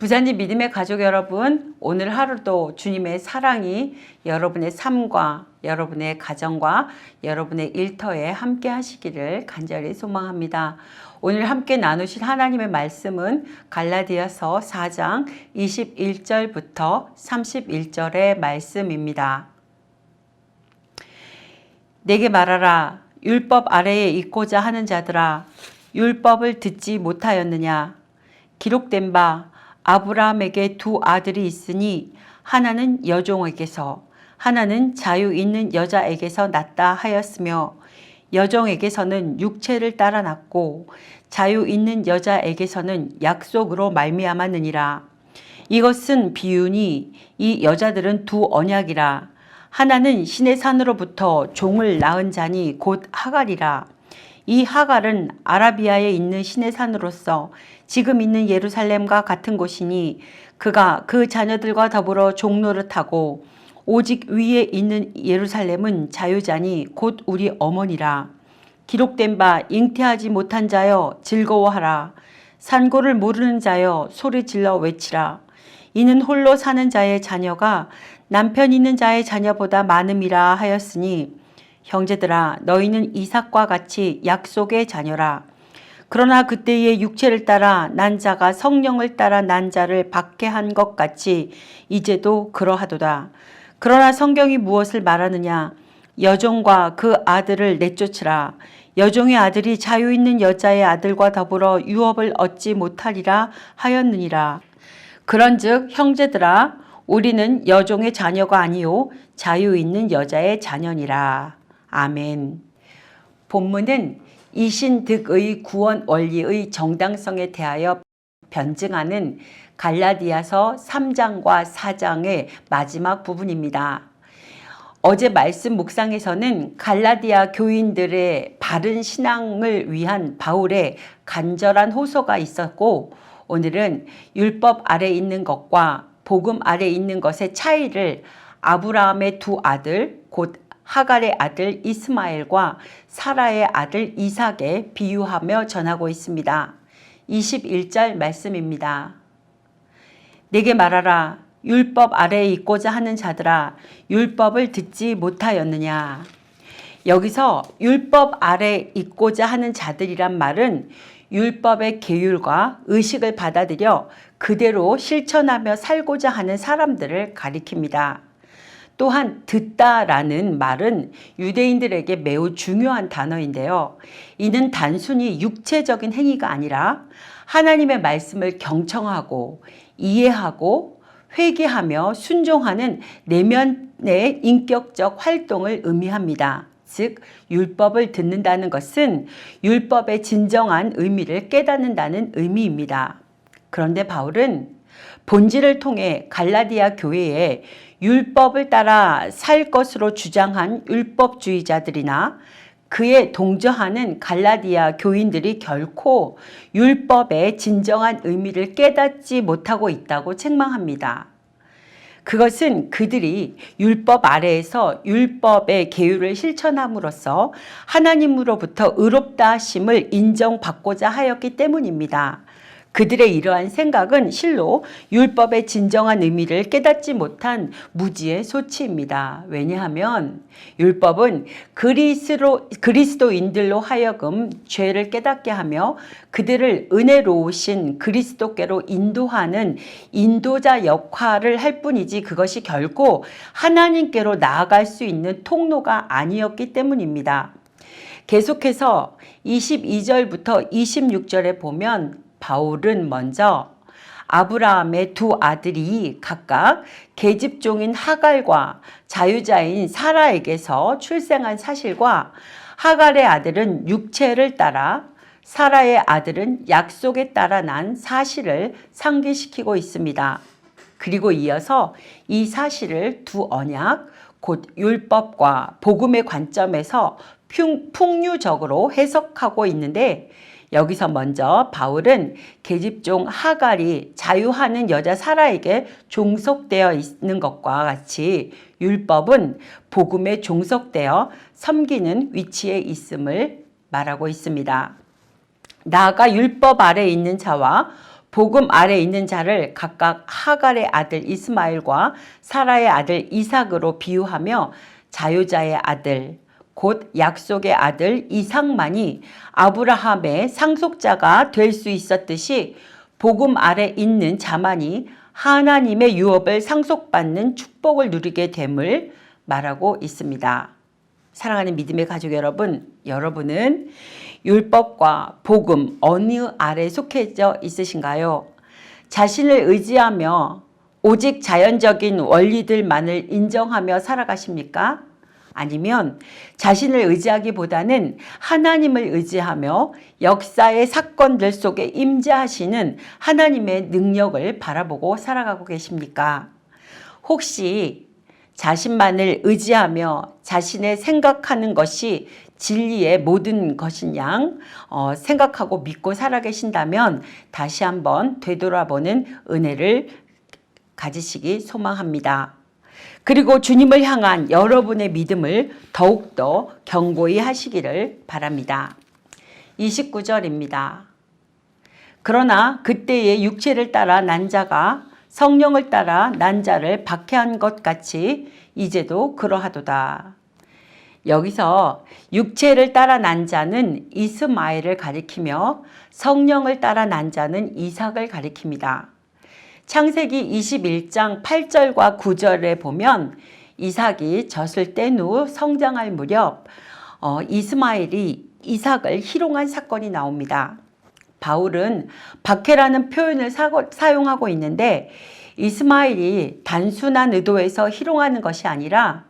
부자님 믿음의 가족 여러분, 오늘 하루도 주님의 사랑이 여러분의 삶과 여러분의 가정과 여러분의 일터에 함께 하시기를 간절히 소망합니다. 오늘 함께 나누실 하나님의 말씀은 갈라디아서 4장 21절부터 31절의 말씀입니다. 내게 말하라. 율법 아래에 있고자 하는 자들아, 율법을 듣지 못하였느냐? 기록된 바 아브라함에게 두 아들이 있으니 하나는 여종에게서 하나는 자유 있는 여자에게서 났다 하였으며 여종에게서는 육체를 따라 났고 자유 있는 여자에게서는 약속으로 말미암았느니라. 이것은 비유니 이 여자들은 두 언약이라. 하나는 신의 산으로부터 종을 낳은 자니 곧 하갈이라. 이 하갈은 아라비아에 있는 신의 산으로서 지금 있는 예루살렘과 같은 곳이니 그가 그 자녀들과 더불어 종노릇하고 오직 위에 있는 예루살렘은 자유자니 곧 우리 어머니라. 기록된 바 잉태하지 못한 자여 즐거워하라. 산고를 모르는 자여 소리질러 외치라. 이는 홀로 사는 자의 자녀가 남편 있는 자의 자녀보다 많음이라 하였으니 형제들아 너희는 이삭과 같이 약속의 자녀라. 그러나 그때의 육체를 따라 난 자가 성령을 따라 난 자를 박해한 것 같이 이제도 그러하도다. 그러나 성경이 무엇을 말하느냐? 여종과 그 아들을 내쫓으라. 여종의 아들이 자유 있는 여자의 아들과 더불어 유업을 얻지 못하리라 하였느니라. 그런즉 형제들아 우리는 여종의 자녀가 아니요 자유 있는 여자의 자녀니라. 아멘. 본문은 이신득의 구원 원리의 정당성에 대하여 변증하는 갈라디아서 3장과 4장의 마지막 부분입니다. 어제 말씀 묵상에서는 갈라디아 교인들의 바른 신앙을 위한 바울의 간절한 호소가 있었고, 오늘은 율법 아래 있는 것과 복음 아래 있는 것의 차이를 아브라함의 두 아들 곧 하갈의 아들 이스마엘과 사라의 아들 이삭에 비유하며 전하고 있습니다. 21절 말씀입니다. 내게 말하라. 율법 아래에 있고자 하는 자들아, 율법을 듣지 못하였느냐? 여기서 율법 아래에 있고자 하는 자들이란 말은 율법의 계율과 의식을 받아들여 그대로 실천하며 살고자 하는 사람들을 가리킵니다. 또한 듣다라는 말은 유대인들에게 매우 중요한 단어인데요. 이는 단순히 육체적인 행위가 아니라 하나님의 말씀을 경청하고 이해하고 회개하며 순종하는 내면의 인격적 활동을 의미합니다. 즉 율법을 듣는다는 것은 율법의 진정한 의미를 깨닫는다는 의미입니다. 그런데 바울은 본질을 통해 갈라디아 교회에 율법을 따라 살 것으로 주장한 율법주의자들이나 그에 동조하는 갈라디아 교인들이 결코 율법의 진정한 의미를 깨닫지 못하고 있다고 책망합니다. 그것은 그들이 율법 아래에서 율법의 계율을 실천함으로써 하나님으로부터 의롭다 하심을 인정받고자 하였기 때문입니다. 그들의 이러한 생각은 실로 율법의 진정한 의미를 깨닫지 못한 무지의 소치입니다. 왜냐하면 율법은 그리스도인들로 하여금 죄를 깨닫게 하며 그들을 은혜로우신 그리스도께로 인도하는 인도자 역할을 할 뿐이지 그것이 결코 하나님께로 나아갈 수 있는 통로가 아니었기 때문입니다. 계속해서 22절부터 26절에 보면 바울은 먼저 아브라함의 두 아들이 각각 계집종인 하갈과 자유자인 사라에게서 출생한 사실과 하갈의 아들은 육체를 따라 사라의 아들은 약속에 따라 난 사실을 상기시키고 있습니다. 그리고 이어서 이 사실을 두 언약, 곧 율법과 복음의 관점에서 풍류적으로 해석하고 있는데 여기서 먼저 바울은 계집종 하갈이 자유하는 여자 사라에게 종속되어 있는 것과 같이 율법은 복음에 종속되어 섬기는 위치에 있음을 말하고 있습니다. 나아가 율법 아래에 있는 자와 복음 아래 있는 자를 각각 하갈의 아들 이스마엘과 사라의 아들 이삭으로 비유하며 자유자의 아들 곧 약속의 아들 이삭만이 아브라함의 상속자가 될 수 있었듯이 복음 아래 있는 자만이 하나님의 유업을 상속받는 축복을 누리게 됨을 말하고 있습니다. 사랑하는 믿음의 가족 여러분, 여러분은 율법과 복음 어느 아래 속해져 있으신가요? 자신을 의지하며 오직 자연적인 원리들만을 인정하며 살아가십니까? 아니면 자신을 의지하기보다는 하나님을 의지하며 역사의 사건들 속에 임재하시는 하나님의 능력을 바라보고 살아가고 계십니까? 혹시 자신만을 의지하며 자신의 생각하는 것이 진리의 모든 것인 양 생각하고 믿고 살아계신다면 다시 한번 되돌아보는 은혜를 가지시기 소망합니다. 그리고 주님을 향한 여러분의 믿음을 더욱더 견고히 하시기를 바랍니다. 29절입니다. 그러나 그때의 육체를 따라 난 자가 성령을 따라 난 자를 박해한 것 같이 이제도 그러하도다. 여기서 육체를 따라 난 자는 이스마엘을 가리키며 성령을 따라 난 자는 이삭을 가리킵니다. 창세기 21장 8절과 9절에 보면 이삭이 젖을 뗀 후 성장할 무렵 이스마엘이 이삭을 희롱한 사건이 나옵니다. 바울은 박해라는 표현을 사용하고 있는데 이스마엘이 단순한 의도에서 희롱하는 것이 아니라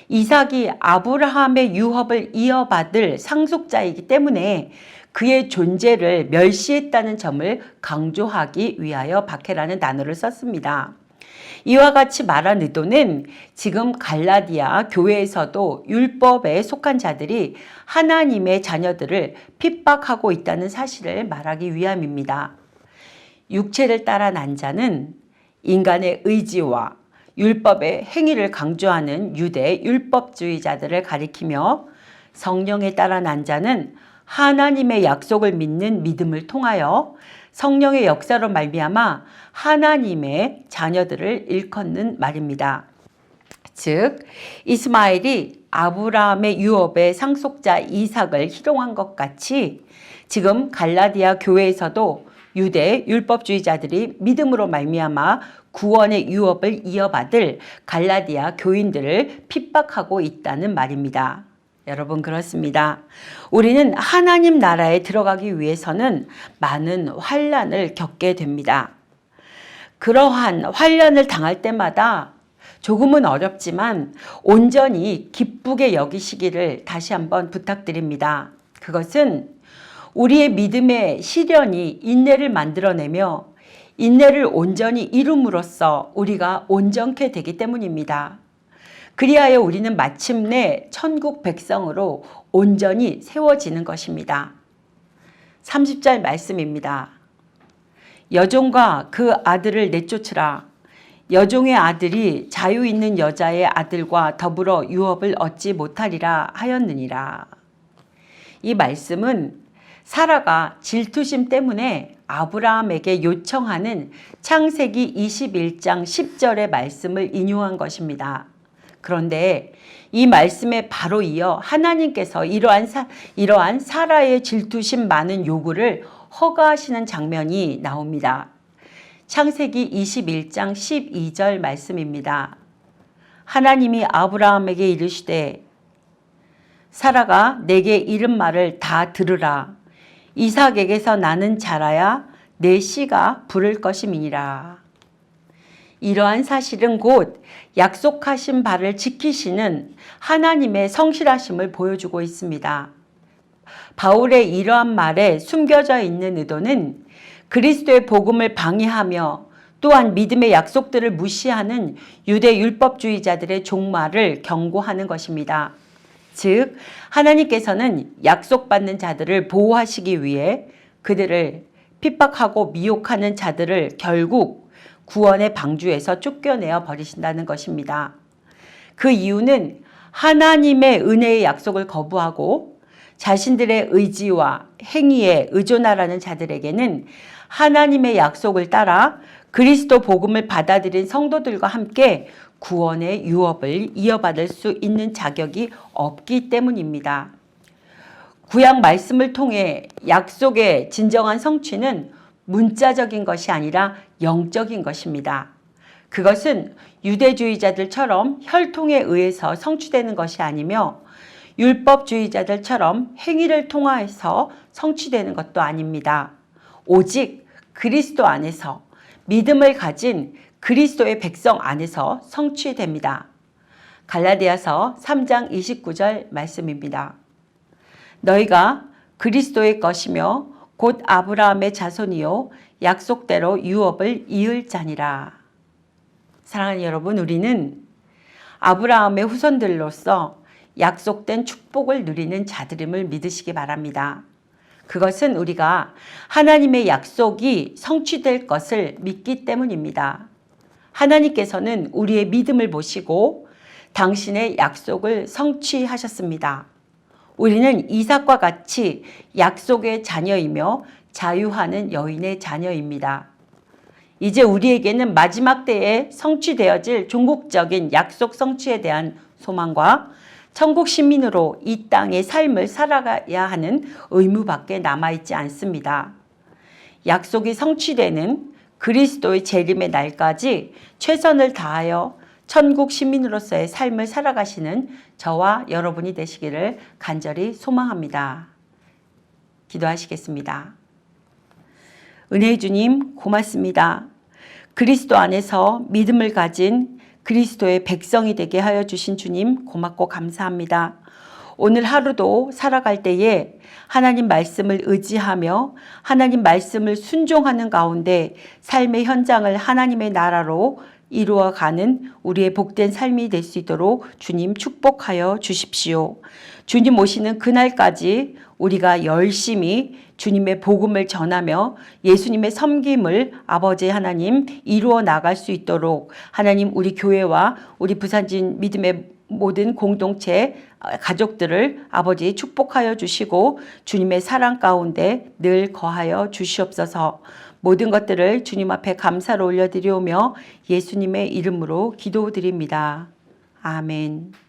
이삭이 아브라함의 유업을 이어받을 상속자이기 때문에 그의 존재를 멸시했다는 점을 강조하기 위하여 박해라는 단어를 썼습니다. 이와 같이 말한 의도는 지금 갈라디아 교회에서도 율법에 속한 자들이 하나님의 자녀들을 핍박하고 있다는 사실을 말하기 위함입니다. 육체를 따라 난 자는 인간의 의지와 율법의 행위를 강조하는 유대 율법주의자들을 가리키며 성령에 따라 난 자는 하나님의 약속을 믿는 믿음을 통하여 성령의 역사로 말미암아 하나님의 자녀들을 일컫는 말입니다. 즉 이스마엘이 아브라함의 유업의 상속자 이삭을 희롱한 것 같이 지금 갈라디아 교회에서도 유대 율법주의자들이 믿음으로 말미암아 구원의 유업을 이어받을 갈라디아 교인들을 핍박하고 있다는 말입니다. 여러분 그렇습니다. 우리는 하나님 나라에 들어가기 위해서는 많은 환난을 겪게 됩니다. 그러한 환난을 당할 때마다 조금은 어렵지만 온전히 기쁘게 여기시기를 다시 한번 부탁드립니다. 그것은 우리의 믿음의 시련이 인내를 만들어내며 인내를 온전히 이룸으로써 우리가 온전케 되기 때문입니다. 그리하여 우리는 마침내 천국 백성으로 온전히 세워지는 것입니다. 30절 말씀입니다. 여종과 그 아들을 내쫓으라. 여종의 아들이 자유 있는 여자의 아들과 더불어 유업을 얻지 못하리라 하였느니라. 이 말씀은 사라가 질투심 때문에 아브라함에게 요청하는 창세기 21장 10절의 말씀을 인용한 것입니다. 그런데 이 말씀에 바로 이어 하나님께서 이러한 사라의 질투심 많은 요구를 허가하시는 장면이 나옵니다. 창세기 21장 12절 말씀입니다. 하나님이 아브라함에게 이르시되 사라가 내게 이른 말을 다 들으라. 이삭에게서 나는 자라야 내 씨가 부를 것임이니라. 이러한 사실은 곧 약속하신 바를 지키시는 하나님의 성실하심을 보여주고 있습니다. 바울의 이러한 말에 숨겨져 있는 의도는 그리스도의 복음을 방해하며 또한 믿음의 약속들을 무시하는 유대 율법주의자들의 종말을 경고하는 것입니다. 즉 하나님께서는 약속받는 자들을 보호하시기 위해 그들을 핍박하고 미혹하는 자들을 결국 구원의 방주에서 쫓겨내어 버리신다는 것입니다. 그 이유는 하나님의 은혜의 약속을 거부하고 자신들의 의지와 행위에 의존하라는 자들에게는 하나님의 약속을 따라 그리스도 복음을 받아들인 성도들과 함께 구원의 유업을 이어받을 수 있는 자격이 없기 때문입니다. 구약 말씀을 통해 약속의 진정한 성취는 문자적인 것이 아니라 영적인 것입니다. 그것은 유대주의자들처럼 혈통에 의해서 성취되는 것이 아니며 율법주의자들처럼 행위를 통해서 성취되는 것도 아닙니다. 오직 그리스도 안에서 믿음을 가진 그리스도의 백성 안에서 성취됩니다. 갈라디아서 3장 29절 말씀입니다. 너희가 그리스도의 것이며 곧 아브라함의 자손이요 약속대로 유업을 이을 자니라. 사랑하는 여러분, 우리는 아브라함의 후손들로서 약속된 축복을 누리는 자들임을 믿으시기 바랍니다. 그것은 우리가 하나님의 약속이 성취될 것을 믿기 때문입니다. 하나님께서는 우리의 믿음을 보시고 당신의 약속을 성취하셨습니다. 우리는 이삭과 같이 약속의 자녀이며 자유하는 여인의 자녀입니다. 이제 우리에게는 마지막 때에 성취되어질 종국적인 약속 성취에 대한 소망과 천국 시민으로 이 땅의 삶을 살아가야 하는 의무밖에 남아있지 않습니다. 약속이 성취되는 그리스도의 재림의 날까지 최선을 다하여 천국 시민으로서의 삶을 살아가시는 저와 여러분이 되시기를 간절히 소망합니다. 기도하시겠습니다. 은혜의 주님 고맙습니다. 그리스도 안에서 믿음을 가진 그리스도의 백성이 되게 하여 주신 주님 고맙고 감사합니다. 오늘 하루도 살아갈 때에 하나님 말씀을 의지하며 하나님 말씀을 순종하는 가운데 삶의 현장을 하나님의 나라로 이루어가는 우리의 복된 삶이 될 수 있도록 주님 축복하여 주십시오. 주님 오시는 그날까지 우리가 열심히 주님의 복음을 전하며 예수님의 섬김을 아버지 하나님 이루어 나갈 수 있도록 하나님 우리 교회와 우리 부산진 믿음의 모든 공동체 가족들을 아버지 축복하여 주시고 주님의 사랑 가운데 늘 거하여 주시옵소서. 모든 것들을 주님 앞에 감사로 올려드리오며 예수님의 이름으로 기도드립니다. 아멘.